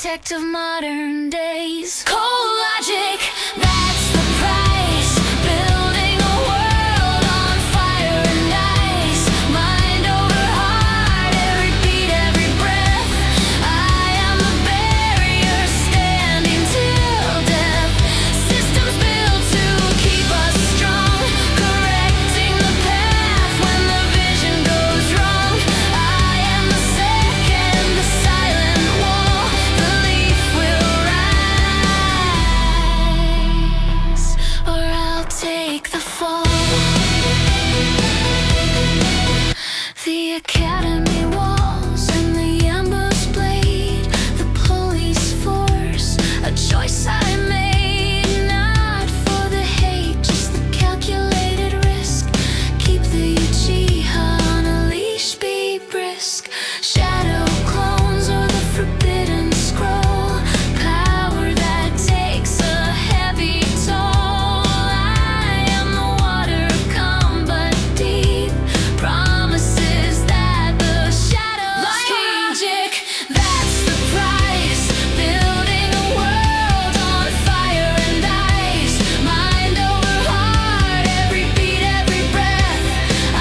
architect of modern days. Cold logic, that's the price. Building a world on fire and ice. Mind over heart, every beat, every breath. I am the barrier standing till death. Systems built to keep us strong, correcting the path when the vision goes wrong. I am the second, the silent wall. The leaf will rise, or I'll take the fall. The academy walls and the ambush blade, the police force, a choice I made, not for the hate, just the calculated risk. Keep the Uchiha on a leash, be brisk. Shadow clones or the forbidden scroll, power that takes a heavy toll. I am the water, calm but deep. Promises that the shadows keep. Logic, that's the price. Building a world on fire and ice. Mind over heart, every beat, every breath. I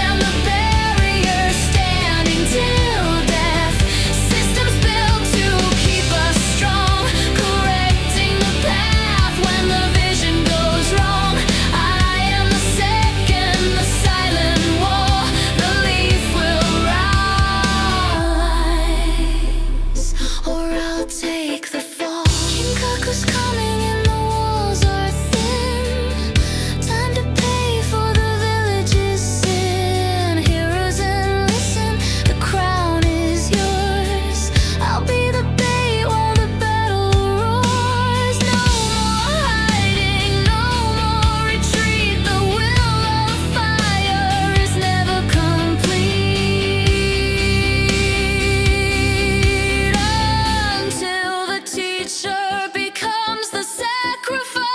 am the barrier standing till death. Systems built to keep us strong, correcting the path when the vision goes wrong. I am the second, the silent wall. The leaf will rise, or I'll take the fall. King Kaku's coming and the walls are thin. Time to pay for the village's sin. Heroes and listen, the crown is yours. I'll be the bait while the battle roars. No more hiding, no more retreat. The will of fire is never complete until the teacher becomes the sacrifice.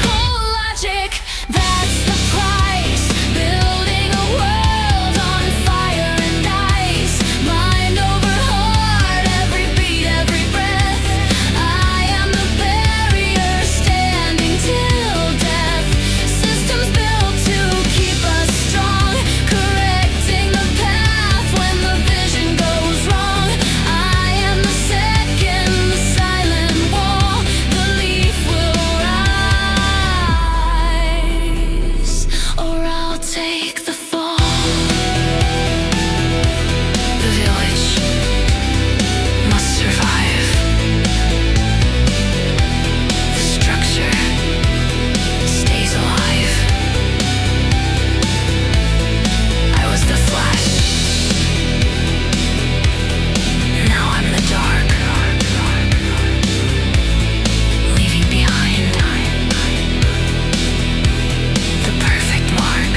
Cold logic, that's the price. Building a world on fire and ice. Mind over heart, every beat, every breath. I am the barrier standing till death. Systems built to keep us strong, correcting the path when the vision goes wrong. I am the second, the silent wall. The leaf will rise, or I'll take the fall. The village must survive. The structure stays alive. I was the flash. Now I'm the dark, leaving behind the perfect mark.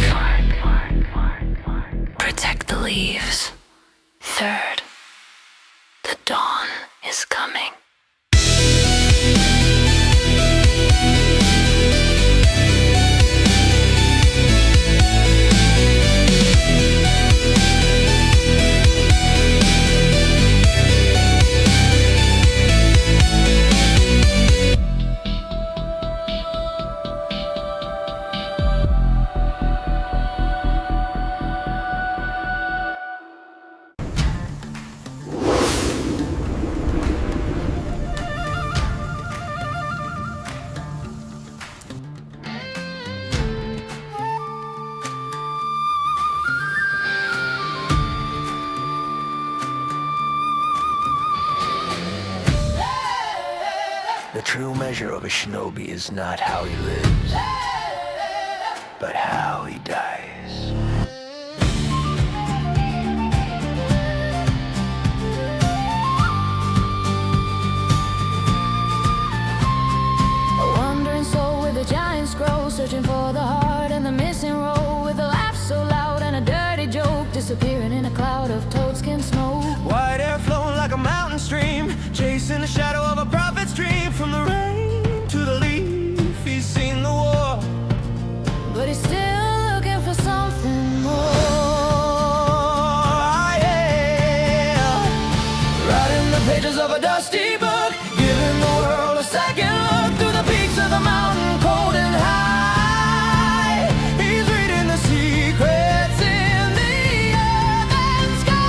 Protect the leaves. Third, the dawn is coming. The true measure of a shinobi is not how he lives, but how he dies. A wandering soul with a giant scroll, searching for the heart and the missing roll, with a laugh so loud and a dirty joke, disappearing in a cloud of toadskin smoke. White air flowing like a mountain stream, chasing the shadow of the pages of a dusty book, giving the world a second look through the peaks of the mountain, cold and high. He's reading the secrets in the earth and sky.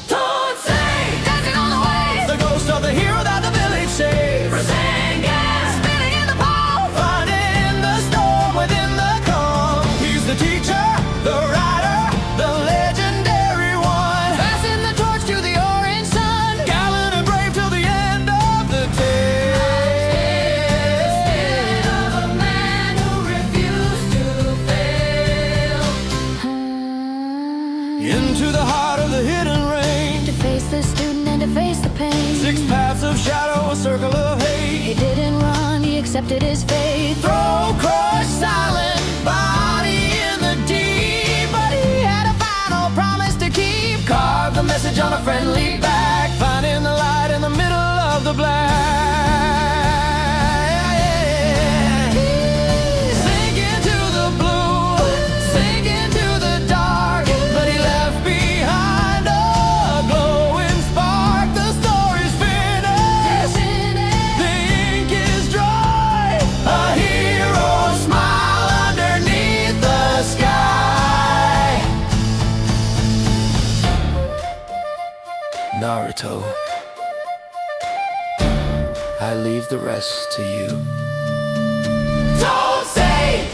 Don't say, dancing on the waves, the ghost of the hero that the village saves. Singing, spinning in the palm, finding the storm within the calm. He's the teacher, the writer, the legendary one, passing the torch to the orange sun, gallant and brave till the end of the tale. Of a man who refused to fail. Into the heart of the hidden rain, To face the student and to face the pain. 6 paths of shadow, a circle of hate. He didn't run, he accepted his fate. Throw crushed silent body in the deep, but he had a final promise to keep. Carve the message on a friendly back, finding the light in the middle of the black. Sink into the blue, sink into the dark, but he left behind a glowing spark. The story's finished, the ink is dry. A hero's smile underneath the sky. Naruto, I leave the rest to you. Don't say,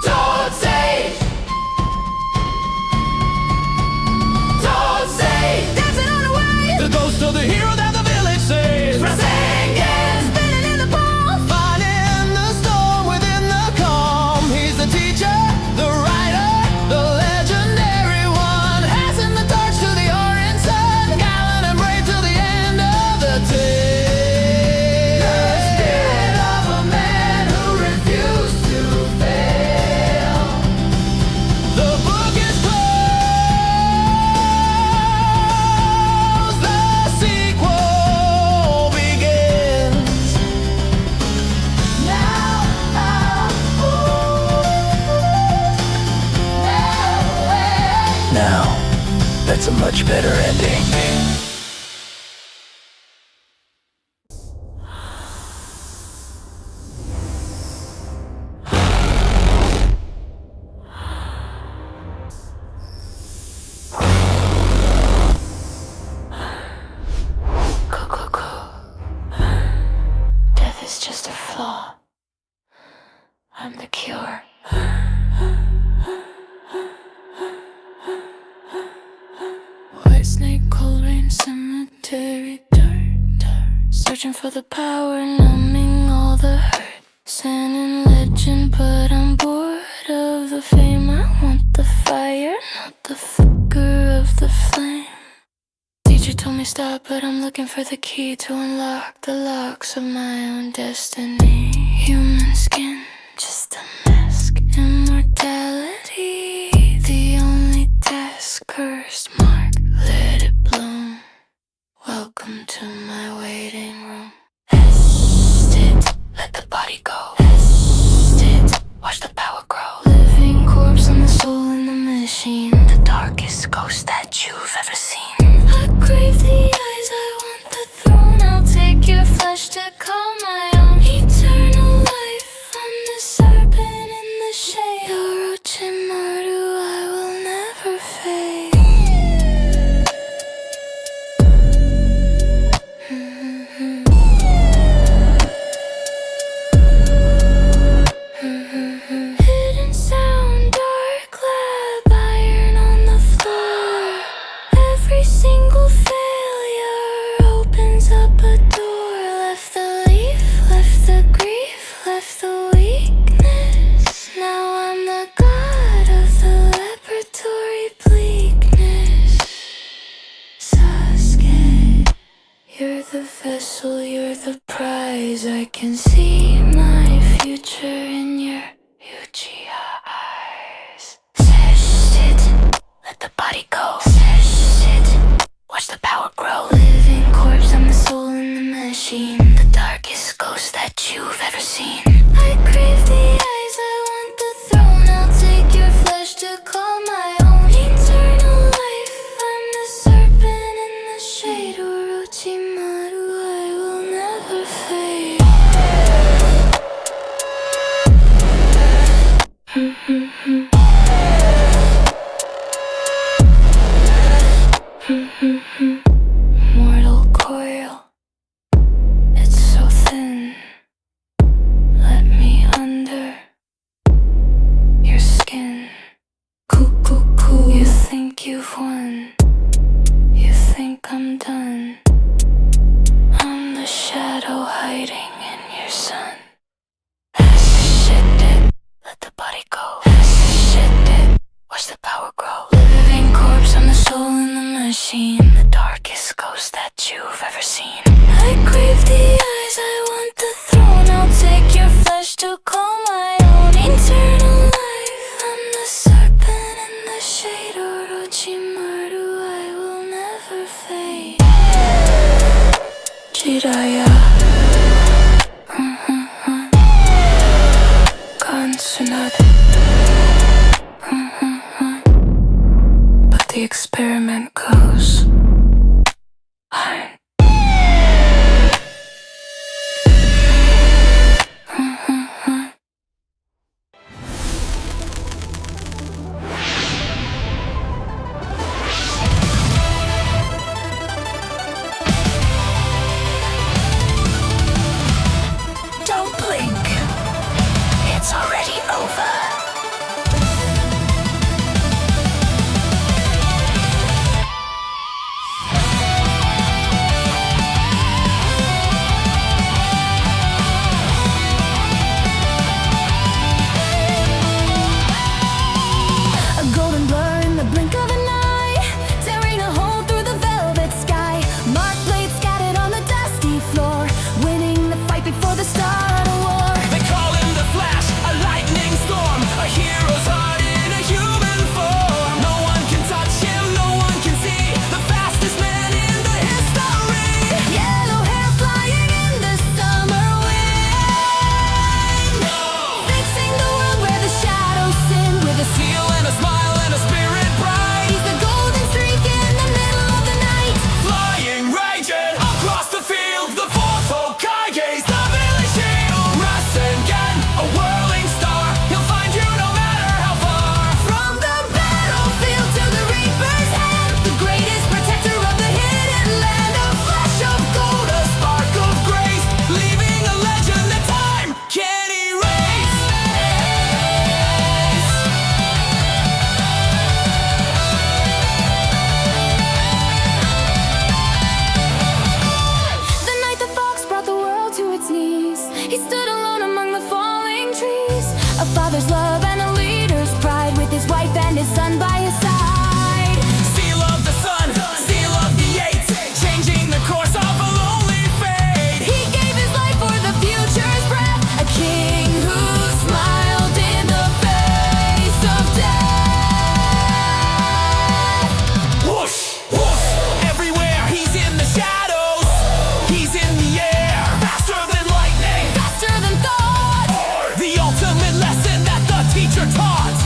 don't say, don't say, dancing on the wave, the ghost of the hero that the village saves. Singing, spinning in the palm, finding the storm within the calm. He's the teacher, the writer, the legendary one, passing the torch to the orange sun, gallant and brave till the end of the tale. The spirit of a man who refused to fail. The book is closed, the sequel begins. Now, that's a much better ending. Death is just a flaw. I'm the cure. White snake, cold rain, cemetery, dirt. Searching for the power, numbing all the hurt. Sand and legend, but I'm bored of the fame. I want the fire, not the flicker of the flame. Teacher told me stop, but I'm looking for the key to unlock the locks of my own destiny. Human skin, just a mask. Immortality, the only task. Cursed mark, let it bloom. Welcome to my waiting room. Sit, let the body go. Sit, watch the power grow. Living corpse and the soul in the machine. The darkest ghost that you've ever seen. I crave the eyes, I want the throne. I'll take your flesh to call my own. Eternal life, I'm the serpent in the shade. Orochimaru, I will never fade. Hidden sound, dark lab, iron on the floor. Every think you've won. You think I'm done. I'm the shadow hiding in your sun. That's the shit that let the body go. That's the shit that watch the power grow. Living corpse, I'm the soul in the machine. The darkest ghost that you've ever seen. I crave the eyes, I want the throne. I'll take your flesh to call my own eternal life. I'm the serpent in the shade. Orochimaru, I will never fade. Jiraiya. Tsunade. But the experiment goes on. Don't blink. It's already over. A golden blur in the blink of an eye, tearing a hole through the velvet sky. Mark blades scattered on the dusty floor, winning the fight before the start of war. They call him the Flash, a lightning storm, a hero's heart in a human form. No one can touch him, no one can see the fastest man in the history. Yellow hair flying in the summer wind, fixing the world where the shadows sin with a Steel and a smile and a spirit bright, He's the golden streak in the middle of the night. flying, raging across the field. The fourth Hokage's the village shield. Rasengan, a whirling star, he'll find you no matter how far. From the battlefield to the Reaper's hand, the greatest protector of the hidden land. A flash of gold, a spark of grace, leaving a legend that time can't erase. The night the fox brought the world to its knees, he stood alone among the falling trees. A father's love and a leader's pride, with his wife and his son by his side. Seal of the sun, seal of the eight, changing the course of a lonely fate. He gave his life for the future's breath, a king who smiled in the face of death. Whoosh, whoosh, everywhere he's in the shadows, he's in the air, faster than lightning, Faster than thought. the ultimate lesson that the teacher taught.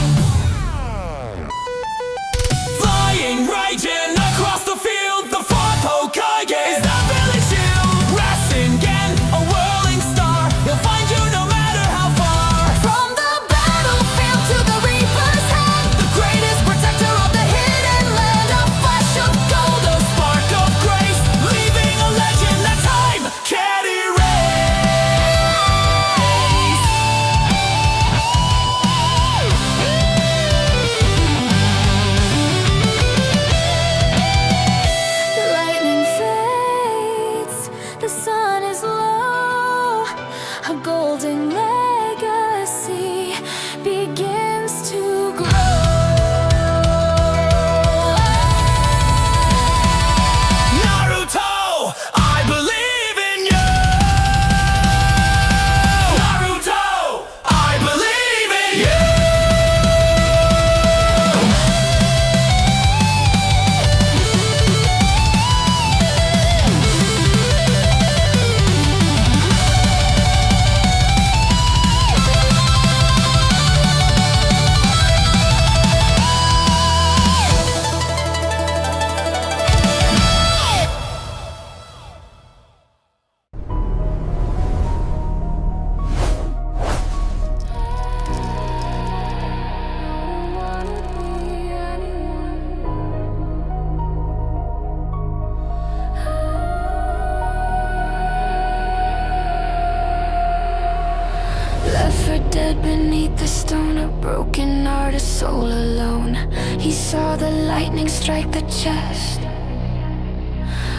He saw the lightning strike the chest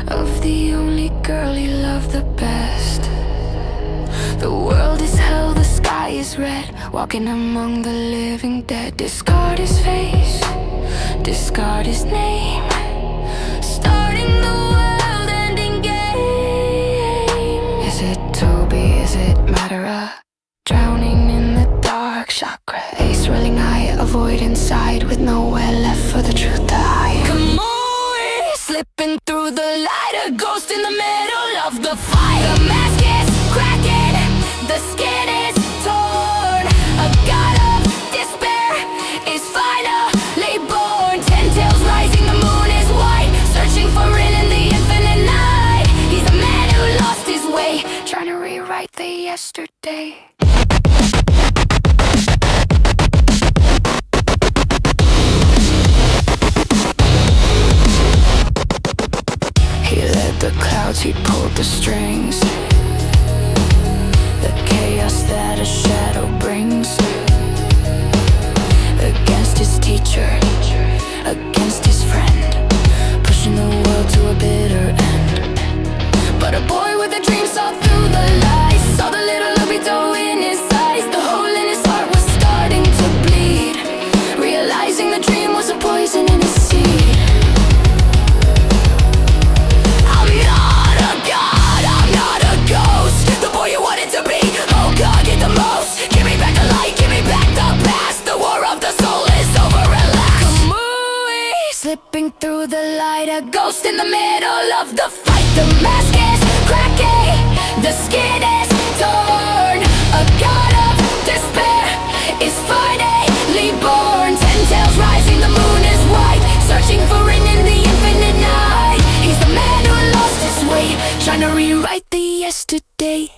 of the only girl he loved the best. The world is hell, the sky is red, walking among the living dead. Discard his face, discard his name, starting the world-ending game. Is it Toby, is it Madara? Drowning in the dark chakra, ace rolling high, avoid inside with nowhere left for the truth to hide. Kamui, slipping through the light, a ghost in the middle of the fight. The mask is cracking, the skin is torn, a god of despair is finally born. 10 tails rising, the moon is white, searching for it in the infinite night. He's a man who lost his way, trying to rewrite the yesterday. He led the clouds, he pulled the strings, the chaos that a shadow brings. Against his teacher, against his friend, pushing the world to a bitter end. But a boy with a dream saw through the lies, saw the little Lobito in his eyes. The hole in his heart was starting to bleed, realizing the dream was a poison in his seed. I'm not a god, I'm not a ghost, the boy you wanted to be. Oh God, get the most, give me back the light, give me back the past. The war of the soul is over at last. Kamui, slipping through the light, a ghost in the middle of the fight. The mask is cracking, the skin is torn, a god of despair is finally born. 10 tails rising, the moon is white, searching for it in the infinite night. He's the man who lost his way, trying to rewrite the yesterday.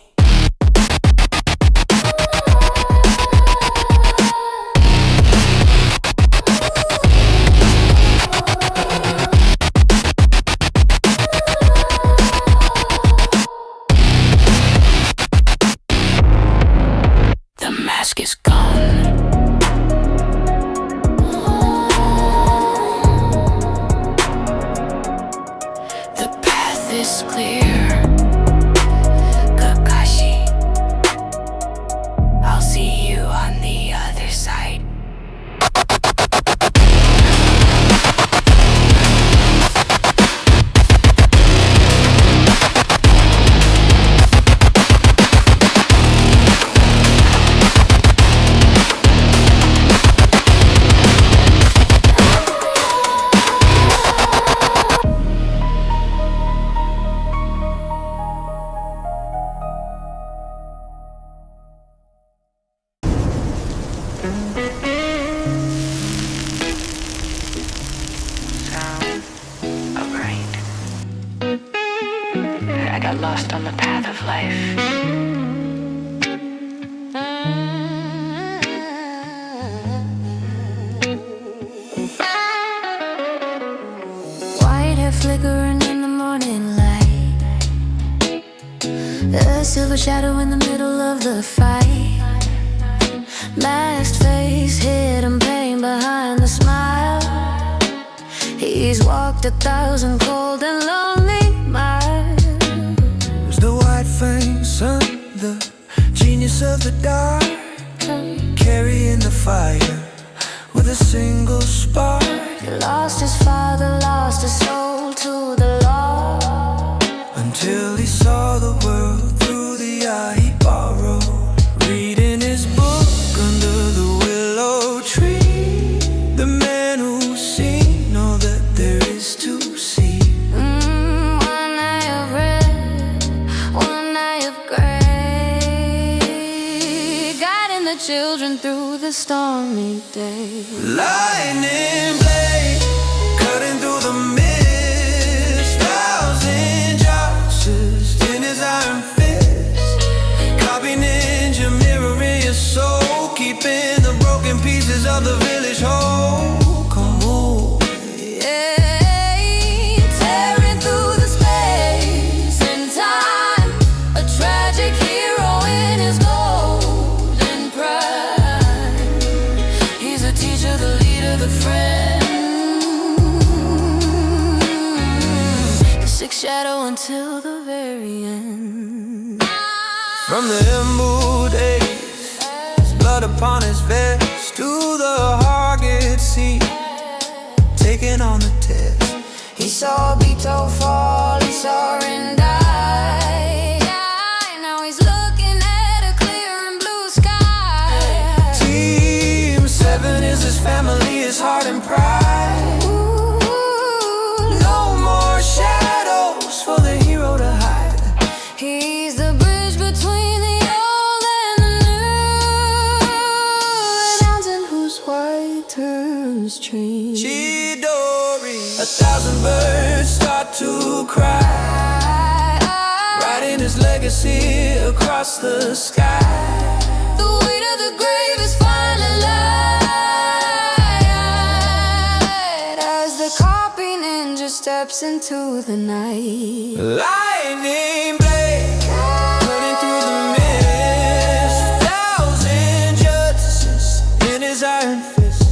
The mask is gone. The path is clear. Kakashi, I'll see you on the other side. Sound of rain. I got lost on the path of life. White hair flickering in the morning light, a silver shadow in the middle of the fight. Masked face, hidden pain behind the smile. He's walked 1,000 cold and lonely miles. There's the white face and the genius of the dark, carrying the fire with a single spark. He lost his father, lost his soul to the law, Until he saw the world through the eye he borrowed, reading his book under the willow tree. The man who's seen all that there is to see. One eye of red, one eye of gray, guiding the children through the stormy day. Lightning blade cutting through the mist, 1,000 justice in his iron fist. Copy ninja mirroring your soul, keeping the broken pieces of the village whole. Come on. Yeah, tearing through the space and time, a tragic hero in his golden prime. He's a teacher, the leader, the friend. until the very end. From the ember days, blood upon his vest, to the Hargett seat, taking on the test. He saw Beto fall, he saw Rin die. Now he's looking at a clear and blue sky. Team 7 is his family, his heart and pride. No more shadows for the hero to hide. He's the bridge between the old and the new, the mountain whose white turns trees. Chidori, 1,000 birds start to cry, writing his legacy across the sky. The weight of the grave is finally light as the copy ninja steps into the night. Lightning blade cutting through the mist, 1,000 justices in his iron fist.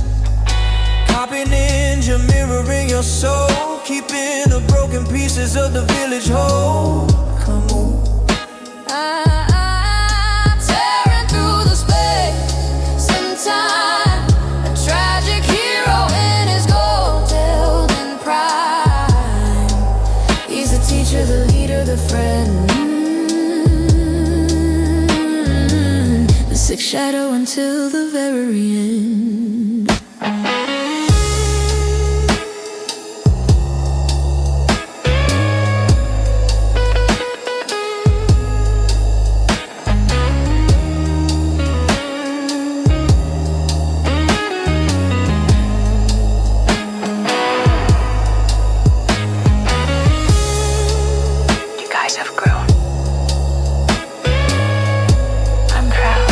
Copy ninja mirroring your soul, keeping the broken pieces of the village whole. Come on. Tearing through the space and time, a tragic hero in his golden prime. He's the teacher, the leader, the friend, the sixth shadow until the very end. You guys have grown. I'm proud.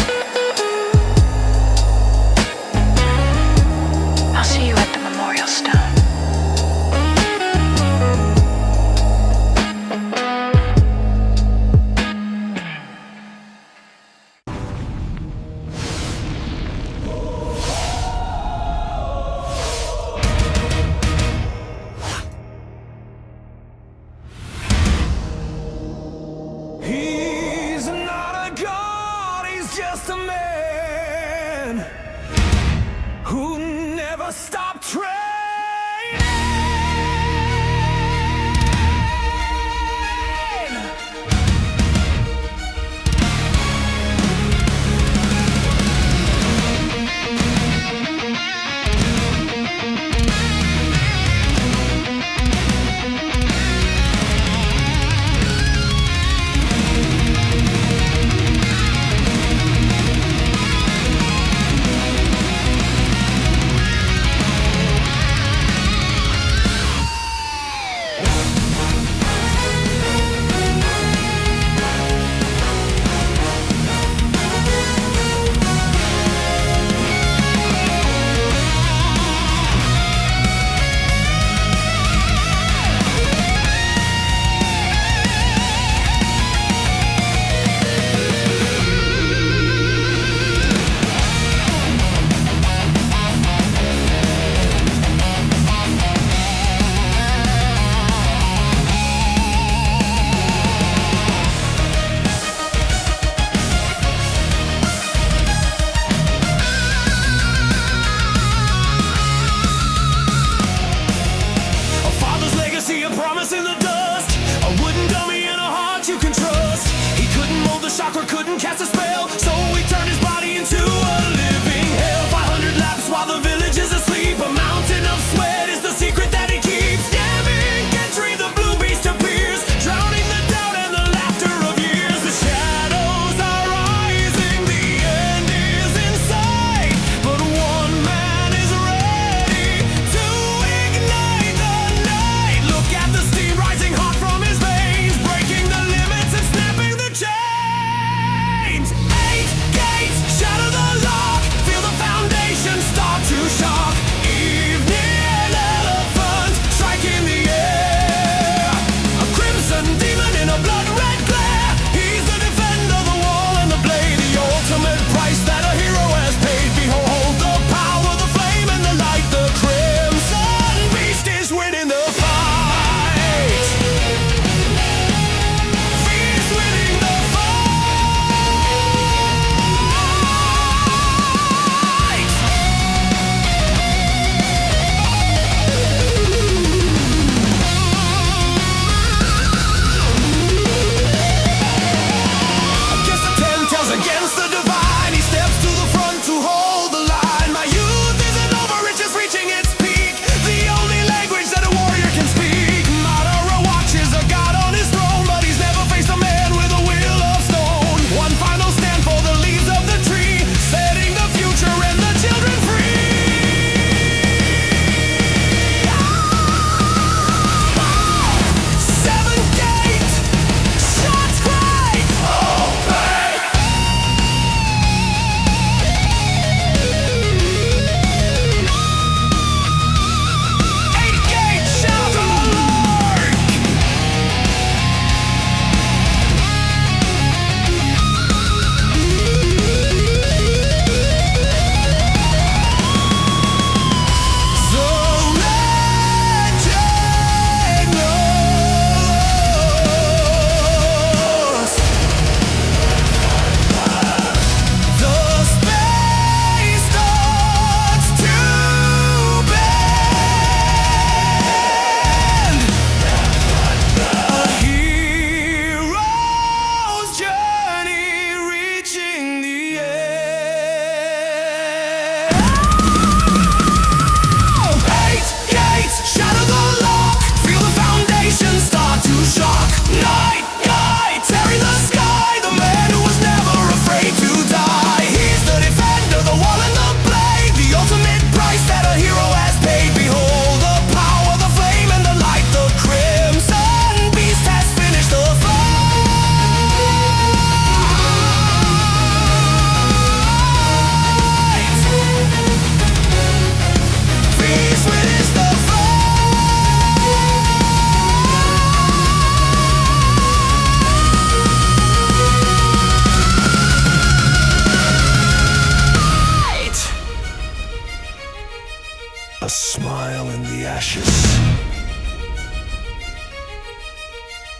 voice.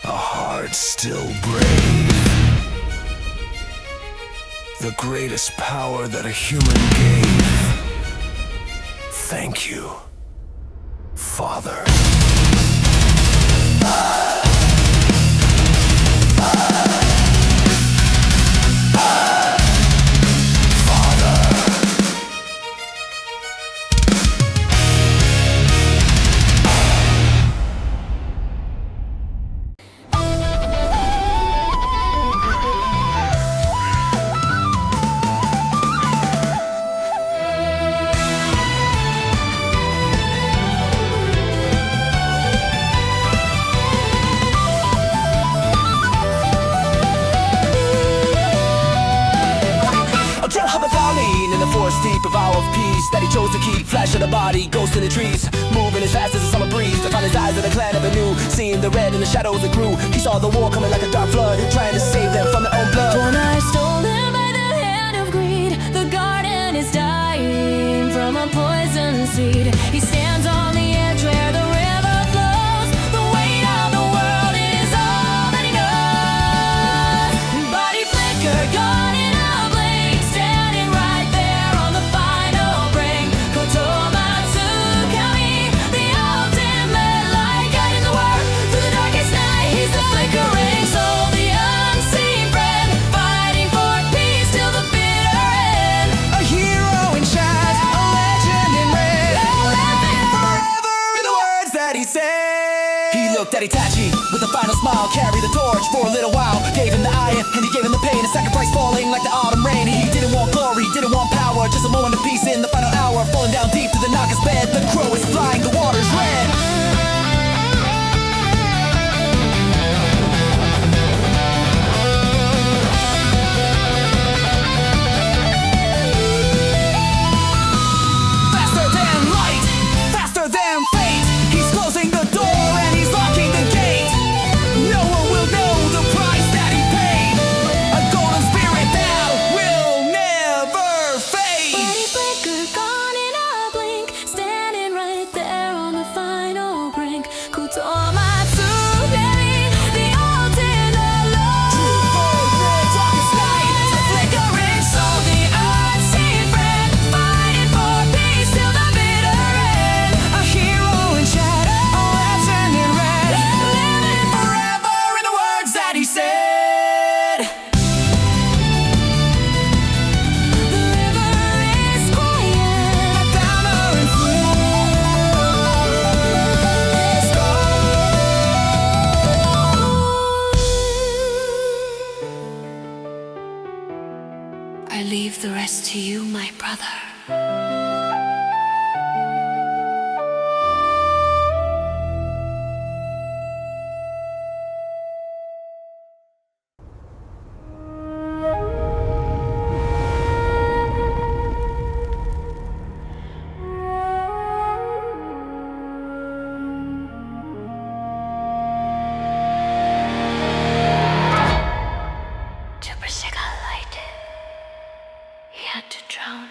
A heart still brave. The greatest power that a human gave. Thank you, Father. Deep of hour of peace that he chose to keep. Flash of the body, ghost in the trees, moving as fast as the summer breeze. To find his eyes that the clan never knew, seeing the red in the shadows that grew. He saw the war coming like a dark flood, trying to save them from their own blood. One eye stolen by the hand of greed. The garden is dying from a poison seed. He stands on the edge where the river flows. The weight of the world is all that he knows. Body flicker, gone in a blink, standing right there on the final brink. Kotomatsu Kami, the ultimate light, guiding the world through the darkest night. He's the flickering soul, the unseen friend, fighting for peace till the bitter end. A hero in shine, a legend in red, living forever in the words that he said. He looked at Itachi with a final smile, carried the torch for a little while, gave him the iron and he gave him the pain, a sacrifice falling like the autumn rain. He didn't want glory, didn't want power, just a moment of peace in the final hour. Falling down deep to the Naga's bed, the crow is flying, the water's red. Faster than light, faster than fate. He's closing the door and he's locking the gate. No one will know the price that he paid. A golden spirit that will never fade. Body flicker, gone in a blink, standing right there on the final brink. Kotomatsu Kami, the ultimate love. Darkest night, The flickering soul, the unseen friend, fighting for peace till the bitter end. a hero in shadow, a legend in red, living forever in the words that he said. The river is quiet, Banner and I leave the rest to you, my brother. To pursue light, he had to drown.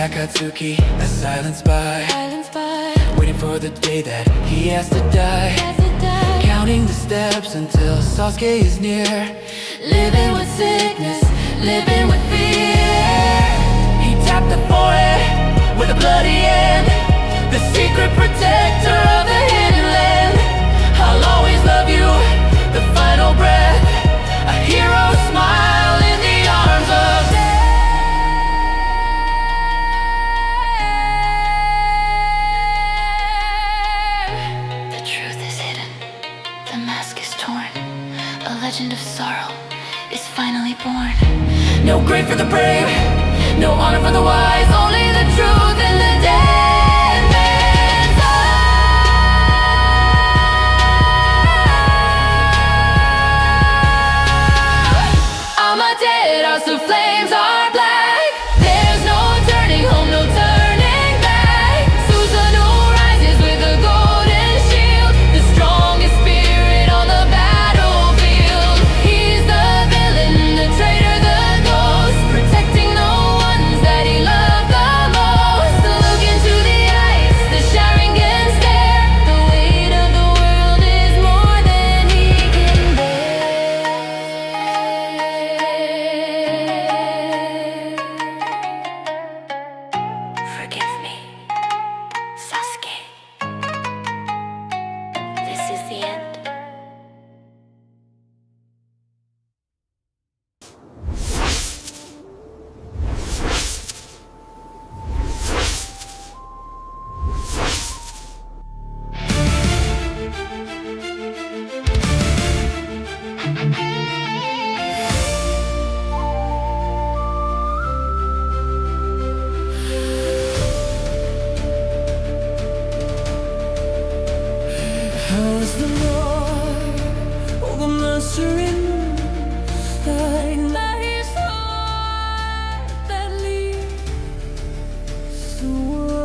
Akatsuki, a silent spy, waiting for the day that he has to die. Counting the steps until Sasuke is near, living with sickness, living with fear. He tapped the forehead with a bloody hand, the secret protector of the hidden land. I'll always love you, the final breath, a hero smile in the arms of death. The truth is hidden, the mask is torn, a legend of sorrow is finally born. No grave for the brave, no honor for the wise, only the truth in the dead man's eyes. I'm a dead house, the flames are black. There's no turning home, no turning back. Suno rises with a golden shield, the strongest spirit on the battlefield. He's the villain, the traitor, the ghost, protecting the ones that he loved the most. Look into the eyes, the Sharingan stare. The weight of the world is more than he can bear. Forgive me, Sasuke. This is the end. How's the Lord, oh the master inside my heart that leads the world.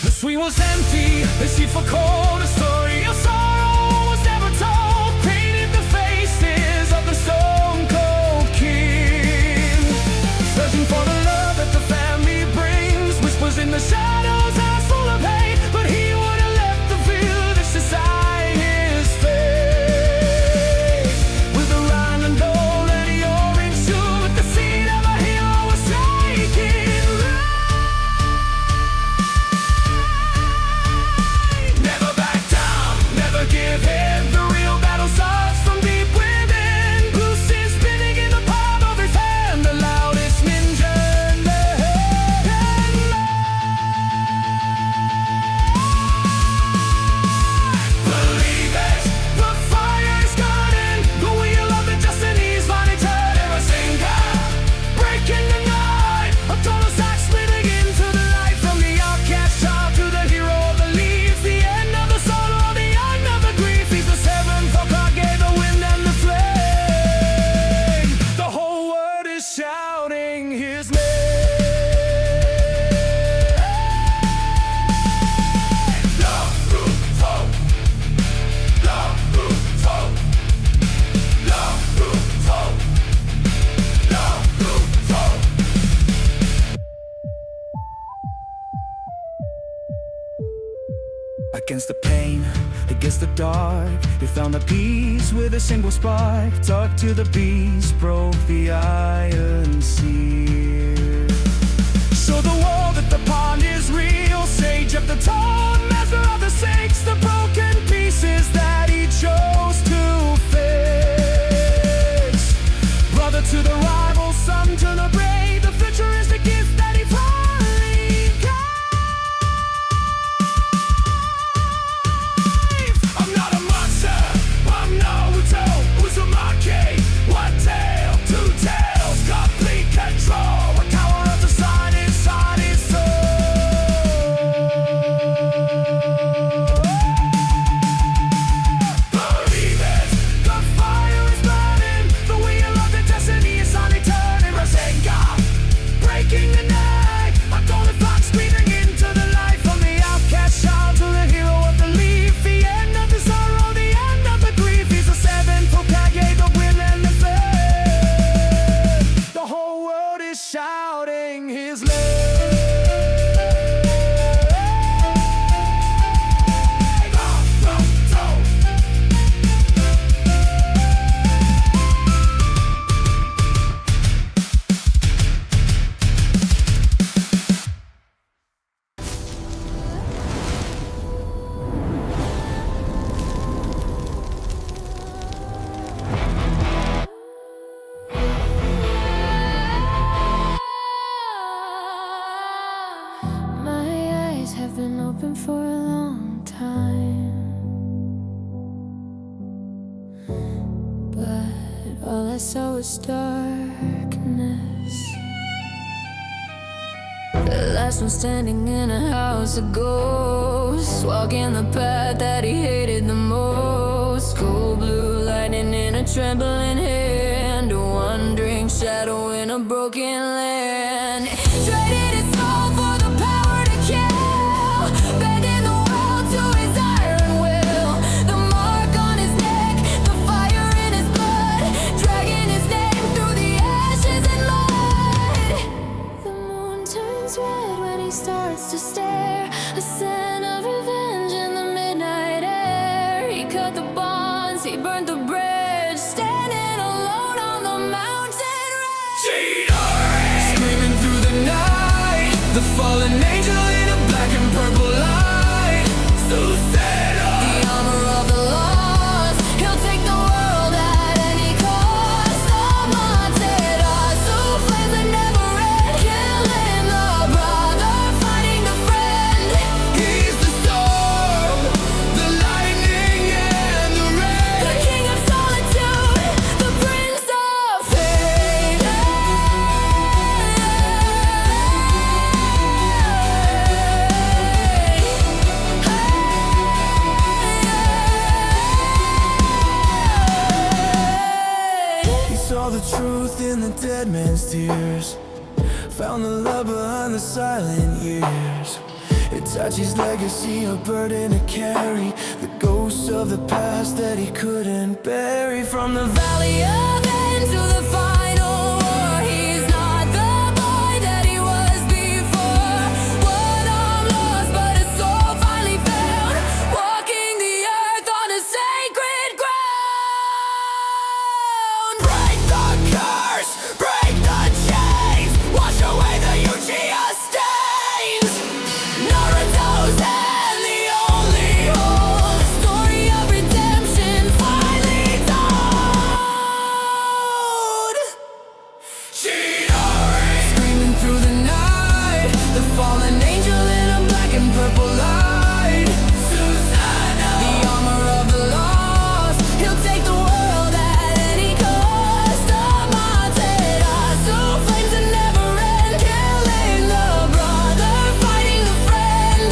The sweet was empty, the seed for cold, a story of sorrow was never told. Painted the faces of the stone cold king, searching for the love that the family brings. Whispers in the shadows, eyes full of hate, but he would have left the village beside his face. With a rhine gold and the orange shoe, with the seed of a hero was taken right. Never back down, never give in. The real battle starts from deep within. Blue sin spinning in the palm of his hand, the loudest ninja in the believe it, the fire's burning, the wheel of the destiny's finally turning. Rasengan, breaking the night, a total sack splitting into the light. From the outcast child to the hero of the leaves, the end of the sorrow, the end of the grief. He's the seventh Hokage, the wind and the flame. The whole world is shouting his name. Naruto, Naruto, Naruto, Naruto. Against the pain, against the dark, you found the peace with a single spark. Talk to the beast, broke the iron seal. Show the world that the pond is real. Sage him for a long time, but all I saw was darkness. The last one standing in a house of ghosts, walking the path that he hated the most. Cold blue lightning in a trembling hand, a wandering shadow in a broken land. Traded his soul for the power to kill, bending the world to his iron will. The mark on his neck, the fire in his blood, dragging his name through the ashes and mud. The moon turns red when he starts to stare, a scent of revenge in the midnight air. He cut the bonds, he burned the bridge, standing alone on the mountain range. Screaming through the night, the fallen angel in a black and purple light. Susanna, The armor of the lost, he'll take the world at any cost. The haunted hearts, who flames that never end, killing the brother, fighting the friend. he's the storm, the lightning and the rain. The king of solitude, the prince of pain. He saw the truth in the dead man's tears, found the love behind the silent years. Itachi's legacy, a burden to carry, the ghosts of the past that he couldn't bury. From the valley of End to the final war, he's not the boy that he was before. One arm lost, but his soul finally found, walking the earth on a sacred ground. break the curse, break the chains, wash away the Uchiha stains. Naruto's end, the only hope, story of redemption finally told. Screaming through the night, the fallen angel in a black and purple light. Susanna, The armor of the lost, he'll take the world at any cost. The haunted hearts, who flames that never end, killing the brother, fighting the friend.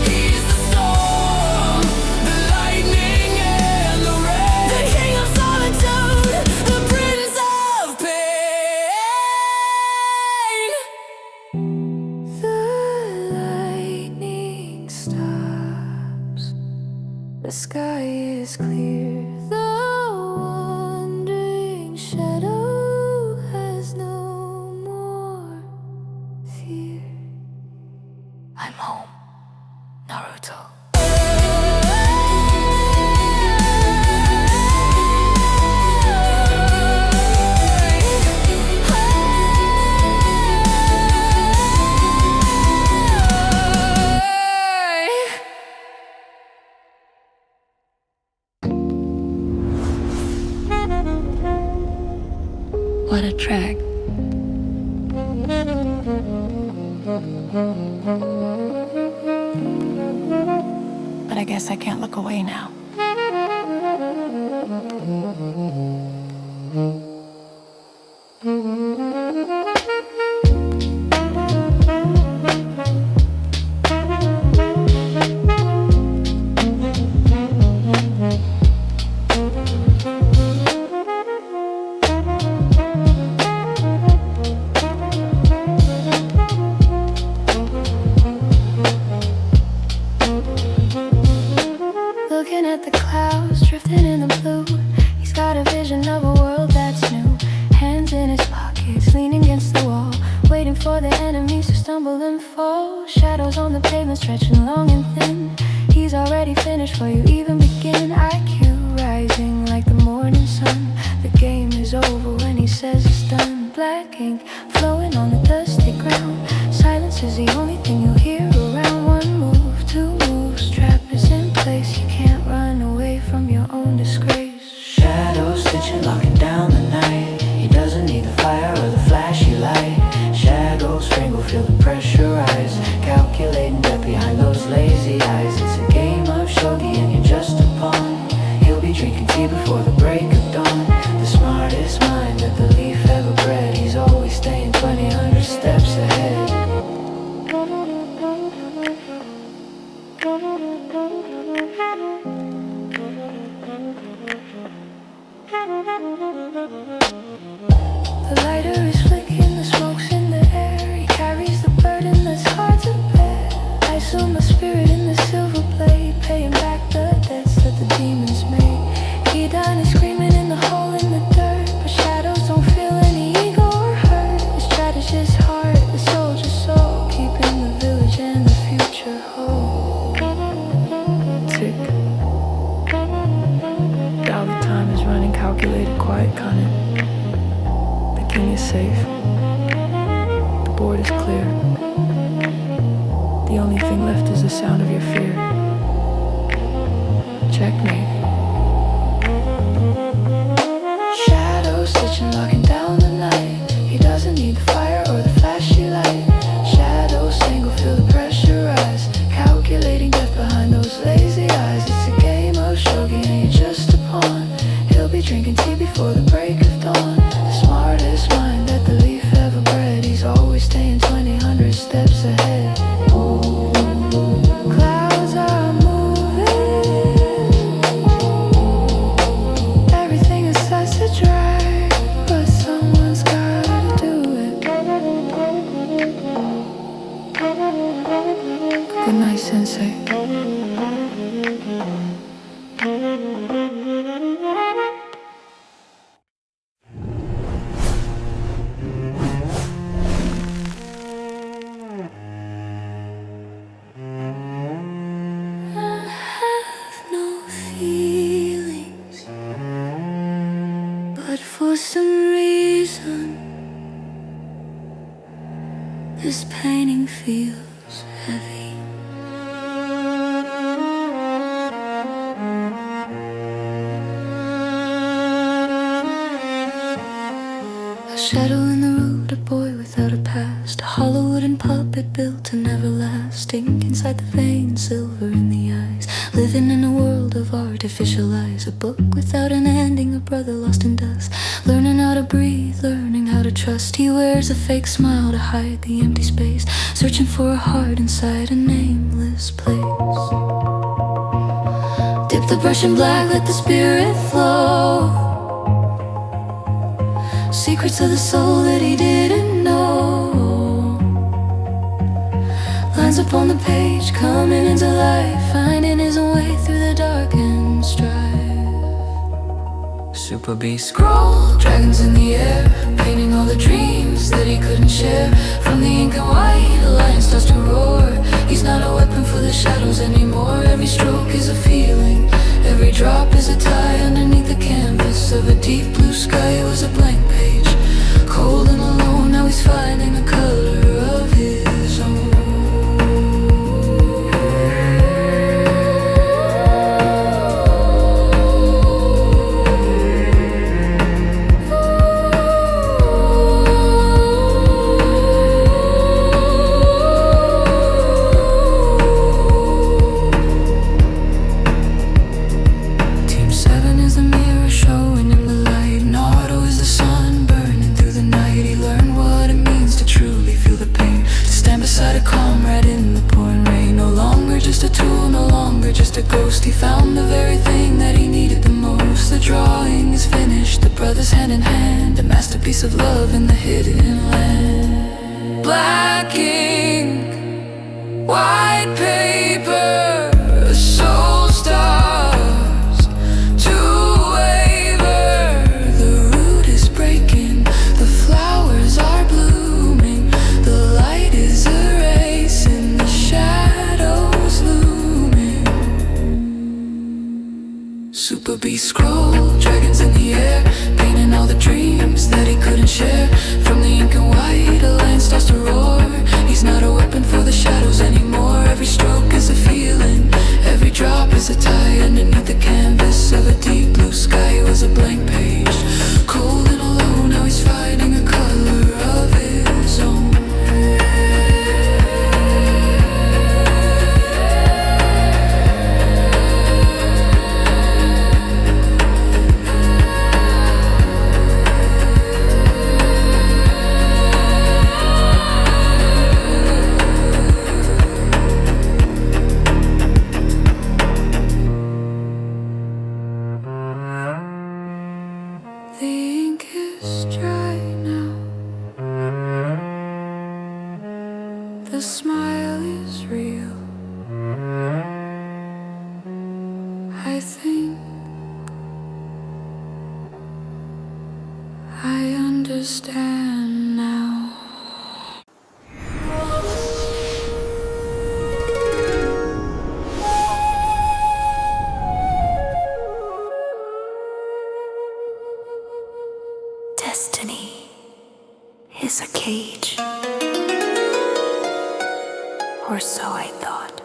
he's the storm, the lightning and the rain. The king of solitude, the prince of pain. The lightning stops, the sky is clear. The wandering shadow has no more fear. I'm home, Naruto. What a track. But I guess I can't look away now. Looking at the clouds, drifting in the blue. He's got a vision of a world that's new. Hands in his pockets, leaning against the wall, waiting for the enemies to stumble and fall. Shadows on the pavement stretching long and thin. He's already finished before you even begin. IQ rising like the morning sun. The game is over when he says it's done. Black ink flowing on the dusty ground. Silence is the only thing you'll hear around. One move, two moves, trap is in place. You can't run away from your own disgrace. Shadows stitching, locking down the night. He doesn't need the fire or the flashy light. Shadows strangle, feel the pressure rise. Calculating depth behind those lazy eyes. is clear. The only thing left is the sound of your fear. Checkmate. Shadows stitching, locking down the night. He doesn't need the fire or the flashy light. Shadows single, feel the pressure rise. Calculating death behind those lazy eyes. It's a game of shogi and you're just a pawn. He'll be drinking tea before the break of dawn. The smartest mind that the leaf ever bred. He's always staying 2,000 steps ahead. Clouds are moving. Everything is set to dry, but someone's gotta do it. Good night, Sensei. But for some reason, this painting feels heavy. A shadow in the road, a boy without a past. A hollow wooden puppet built to never last. Ink inside the veins, silver in the eyes. Living in a world of artificial eyes. A book without an ending, a brother lost in dust. Learning how to breathe, learning how to trust. He wears a fake smile to hide the empty space. Searching for a heart inside a nameless place. Dip the brush in black, let the spirit flow. Secrets of the soul that he didn't know. Lines upon the page, coming into life. Finding his way through the dark and strife. Super beast scroll, dragons in the air. Painting all the dreams that he couldn't share. From the ink and white, a lion starts to roar. He's not a weapon for the shadows anymore. Every stroke is a feeling. Every drop is a tie underneath the canvas of a deep blue sky. It was a blank page, cold and alone. Now he's finding a color of his own. He found the very thing that he needed the most. The drawing is finished, the brothers hand in hand. A masterpiece of love in the hidden land. Black ink, white paper, soul stars to waver. The root is breaking, the flowers are blooming. The light is erasing, the shadows looming. Super beast scroll, dragons in the air. Painting all the dreams that he couldn't share. From the ink and white, a lion starts to roar. He's not a weapon for the shadows anymore. Every stroke is a feeling. Every drop is a tie underneath the canvas of a deep blue sky. It was a blank page, cold and alone. Now he's finding a color of his own. The ink is dry now. The smile is real. I think I understand now. Destiny is a cage. or so I thought.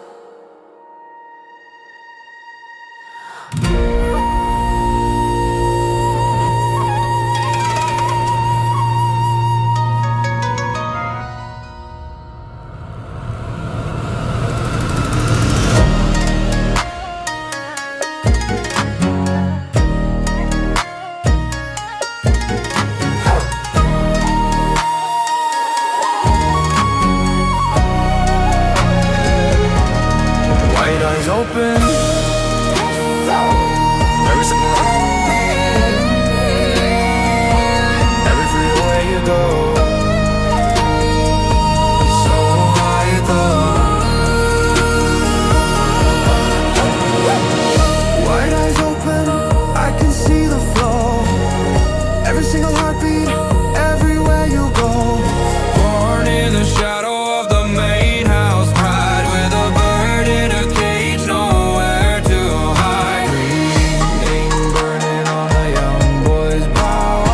White eyes open. Every single every freeway you go. So high though. White eyes open, I can see the flow. Every single heartbeat, everywhere you go. Born in the shadow of the main house, pride with a bird in a cage, nowhere to hide. Green burning on a young boy's brow.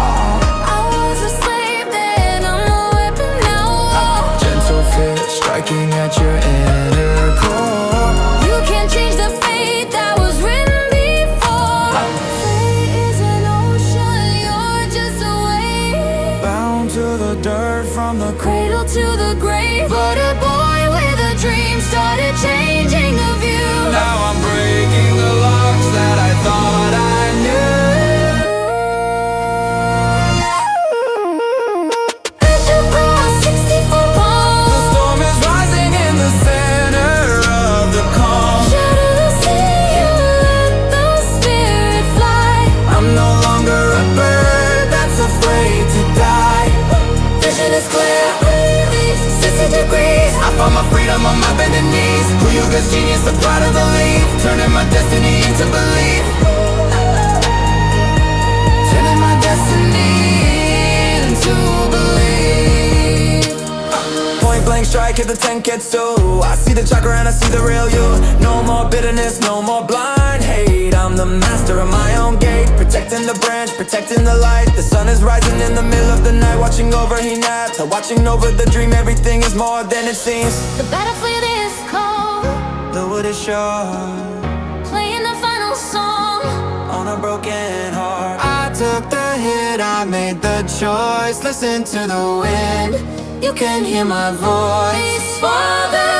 I was a slave then, I'm a weapon now. Gentle fist striking at your inner core. You can't change the fate that was written before. Fate is an ocean, you're just a wave. Bound to the dirt from the Cradle to the grave, but a boy with a dream started changing the view. Now I'm breaking the locks that I thought I knew. Vision cross 60-foot The palm. storm is rising in the center of the calm. Shatter the sea, you let the spirit fly. I'm no longer a bird that's afraid to die. Vision is clear, 60 degrees. I found my freedom on my bended knees. Who you guy's genius, the pride of the leaf. Turning my destiny into belief. Turning my destiny into belief. Point blank strike, hit the tank, gets so. I see the chakra and I see the real you. No more bitterness, no more blind hate. I'm the master of my own gate. Protecting the branch, protecting the light. The sun is rising in the middle of the night. Watching over, he naps. Watching over the dream, everything is more than it seems. The battlefield is cold, The wood is sharp playing the final song. on a broken heart. I took the hit, I made the choice. Listen to the wind, you can hear my voice. Father,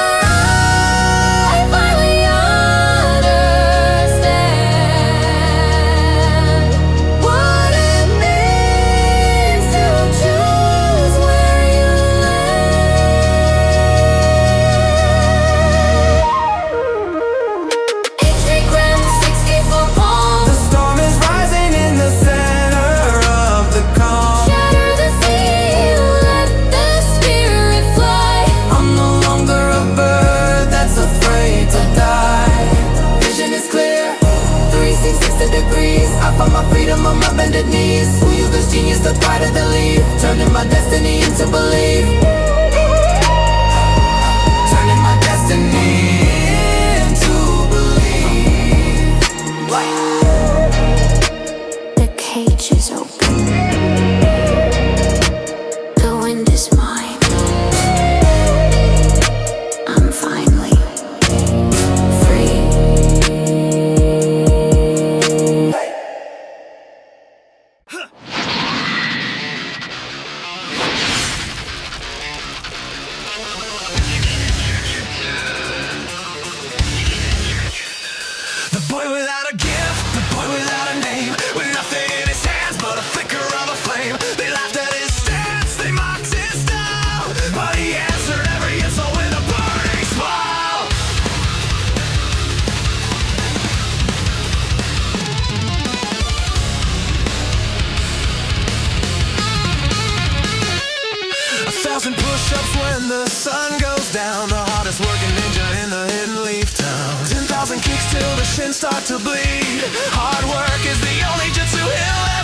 I finally understand what it means to choose where you land. H3 gram, 60-foot palm. The storm is rising in the center of the calm. Shatter the sea, let the spirit fly. I'm no longer a bird that's afraid to die. Vision is clear, 360 degrees. I found my freedom on my bended knees. Who you this genius, the pride of the leaf. Turning my destiny into belief. Turning my destiny into belief. The cage is open. The wind is mine. I'm finally free. The boy without a gift, the boy without a name, with nothing in his hands but a flicker of a flame. They laughed at his stance, they mocked his style, but he answered every insult with a burning smile. A thousand push-ups when the sun goes down. The hardest working ninja in the hidden leaf town. 10,000 kicks till the shins start to bleed. Hard work is the only jutsu he'll ever